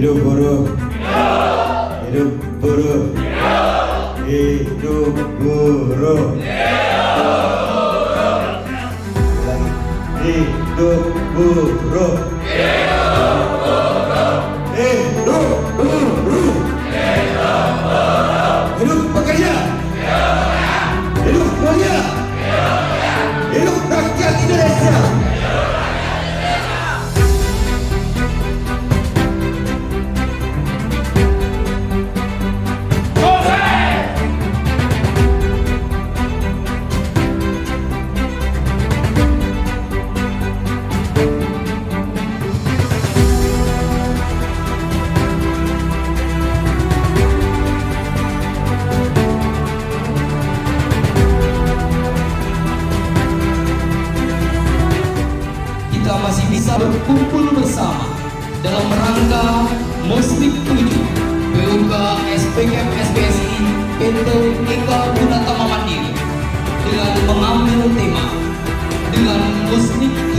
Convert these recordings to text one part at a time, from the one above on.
Hidup buruh. Hidup buruh. Hidup buruh. Hidup buruh. Hidup buruh. Hidup pekerja. Hidup mulia. Hidup rakyat Indonesia. Masih bisa berkumpul bersama dalam rangka Muslim 7 PUK SPKM SPSI PT Eka Gunatama Mandiri dengan mengambil tema dengan Muslim 7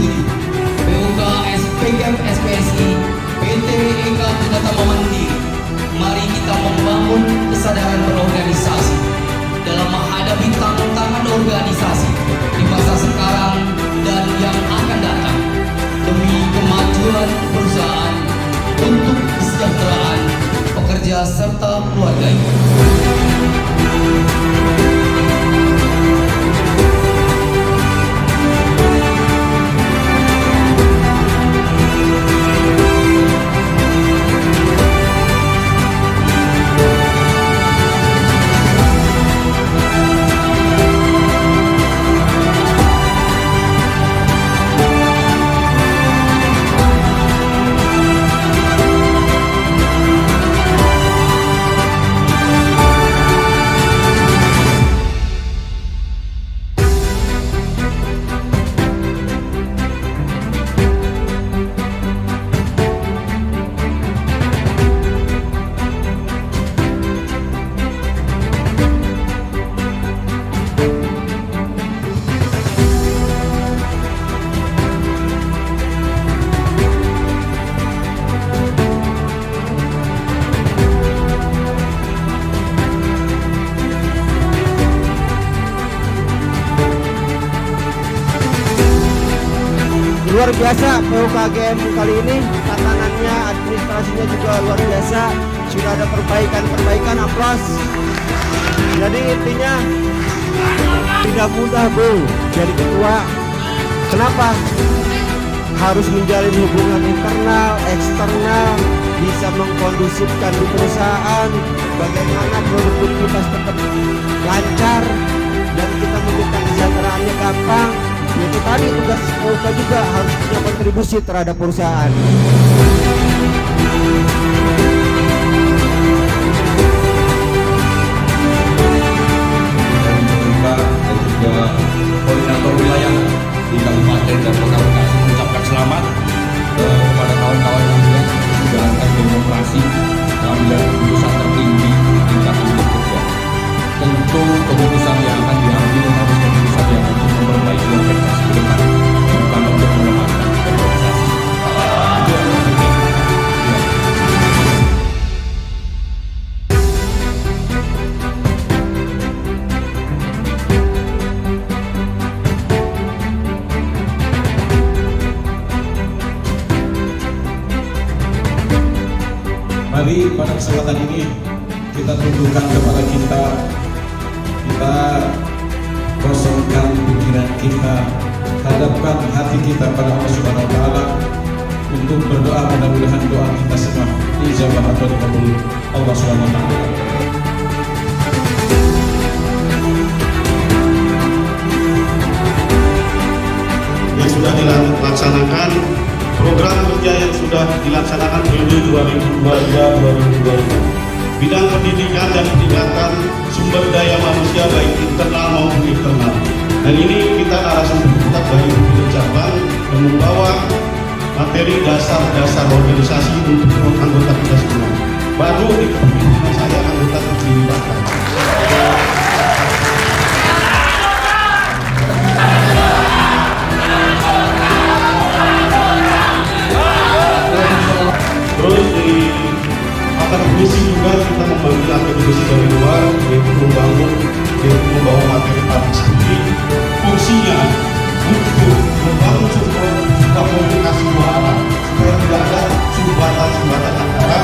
PUK SPKM SPSI PT Eka Gunatama Mandiri. Mari kita membangun kesadaran berorganisasi dalam menghadapi tantangan organisasi di masa sekarang dan yang akan datang, demi kemajuan perusahaan untuk kesejahteraan pekerja serta keluarganya. Luar biasa PUKGM kali ini, tantangannya, administrasinya juga luar biasa. Sudah ada perbaikan, aplaus. Jadi intinya tidak mudah Bu jadi ketua. Kenapa? Harus menjalin hubungan internal, eksternal, bisa mengkondusifkan di perusahaan, bagaimana produktivitas tetap lancar dan kita memberikan kesejahteraannya gampang. Itu tadi tugas PUK juga harus punya kontribusi terhadap perusahaan. Pemerintah dan juga koordinator wilayah di Kabupaten dan Kota Bekasi mengucapkan selamat kepada kawan-kawan yang menjalankan demokrasi mengambil keputusan tertinggi tingkat untuk kerja. Tentu keputusan yang akan diambil harus keputusan yang untuk memperbaiki organisasi ke depan, bukan untuk melemahkan organisasi. Itu yang penting. Mari pada kesempatan ini kita tundukkan kepala kita kosongkan pikiran kita, hadapkan hati kita pada Allah Subhanahu Wa Taala untuk berdoa. Mudah-mudahan doa kita semua diijabah atau dikabul Allah Subhanahu Wa Taala. Yang sudah dilaksanakan, program kerja yang sudah dilaksanakan periode 2022-2025, bidang pendidikan dan peningkatan sumber daya manusia baik internal maupun eksternal. Dan ini kita arah kita bagi cabang dan membawa materi dasar-dasar organisasi untuk anggota kita semua. Baru di kepemimpinan saya anggota dilibatkan. Terus di kontribusi dari luar, yaitu membawa materi pabrik sendiri. Fungsinya untuk membangun sebuah komunikasi dua arah supaya tidak ada sumbatan-sumbatan antara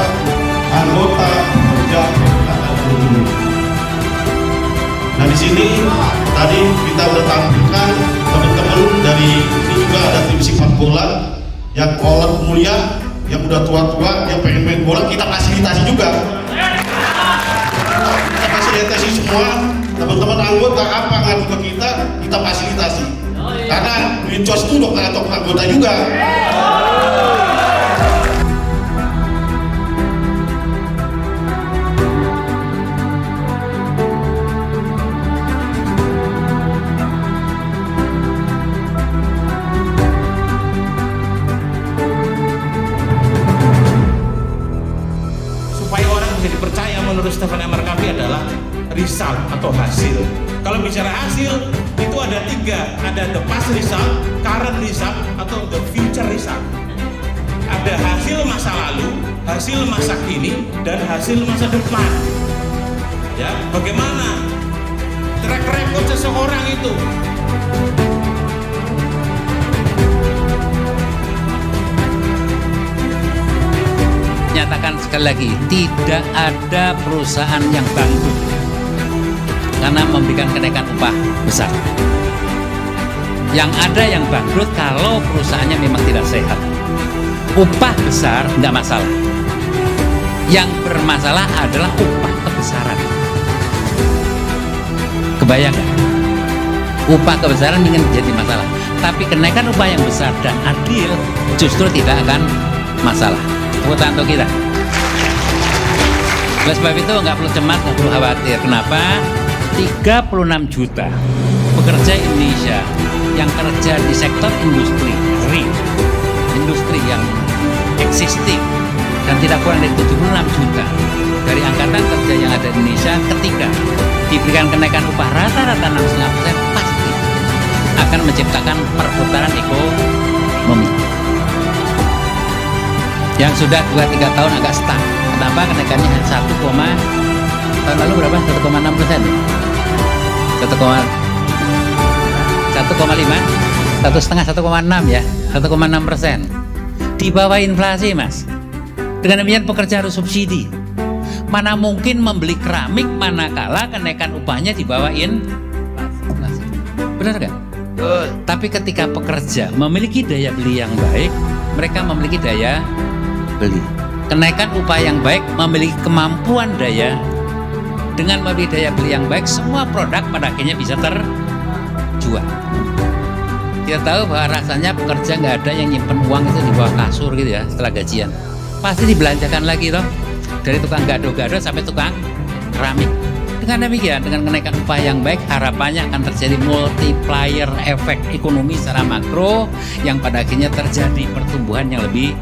anggota kerja dan buruh. Nah di sini tadi kita udah tampilkan teman-teman dari ini juga ada tim sepak bola yang kolot mulia, yang udah tua-tua, yang pengen main bola kita fasilitasi juga. Kita fasilitasi semua teman-teman anggota apa ngadu ke kita fasilitasi. Karena Wincos itu dokter atau anggota juga. Supaya orang bisa dipercaya menurut Stephen M. Covey adalah result atau hasil. Kalau bicara hasil itu ada 3, ada the past result, current result, atau the future result. Ada hasil masa lalu, hasil masa kini, dan hasil masa depan. Ya, bagaimana track record seseorang itu? Nyatakan sekali lagi, tidak ada perusahaan yang bangkrut karena memberikan kenaikan upah besar. Yang ada yang bangkrut kalau perusahaannya memang tidak sehat. Upah besar nggak masalah. Yang bermasalah adalah upah kebesaran. Kebayang nggak? Upah kebesaran ingin jadi masalah. Tapi kenaikan upah yang besar dan adil justru tidak akan masalah. Tepuk tangan untuk kita. Oleh sebab itu nggak perlu cemas, nggak perlu khawatir. Kenapa? 36 juta pekerja Indonesia yang kerja di sektor industri yang existing dan tidak kurang dari 76 juta dari angkatan kerja yang ada di Indonesia, ketika diberikan kenaikan upah rata-rata 6,5% pasti akan menciptakan perputaran ekonomi yang sudah 2-3 tahun agak stuck. Kenapa? Kenaikannya hanya 1, tahun lalu berapa? 1,6%. 1,5, 1,6 ya, 1,6%. Di bawah inflasi, Mas. Dengan demikian pekerja harus subsidi. Mana mungkin membeli keramik manakala kenaikan upahnya di bawah inflasi? Benar nggak? Tapi ketika pekerja memiliki daya beli yang baik, mereka memiliki daya beli. Kenaikan upah yang baik memiliki kemampuan daya. Dengan memiliki daya beli yang baik, semua produk pada akhirnya bisa terjual. Kita tahu bahwa rasanya pekerja nggak ada yang nyimpen uang itu di bawah kasur gitu ya setelah gajian. Pasti dibelanjakan lagi toh, dari tukang gado-gado sampai tukang keramik. Dengan demikian, dengan kenaikan upah yang baik, harapannya akan terjadi multiplier efek ekonomi secara makro yang pada akhirnya terjadi pertumbuhan yang lebih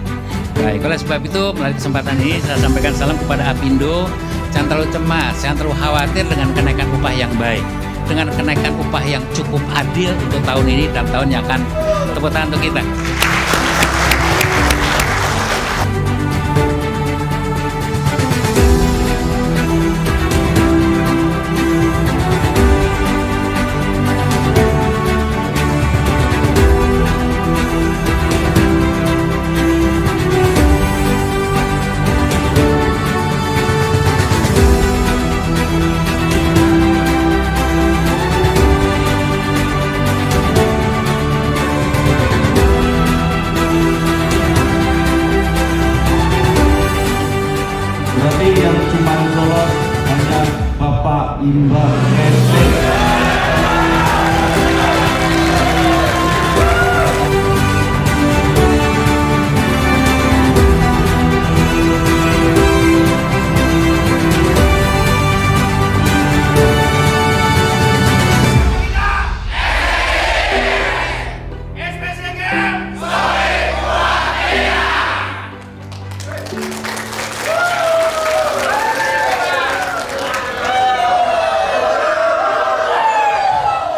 baik. Oleh sebab itu, melalui kesempatan ini saya sampaikan salam kepada Apindo. Jangan terlalu cemas, jangan terlalu khawatir dengan kenaikan upah yang baik, dengan kenaikan upah yang cukup adil untuk tahun ini dan tahun yang akan. Tepuk tangan untuk kita. Berarti yang cuma lolos hanya Bapak Imba SP.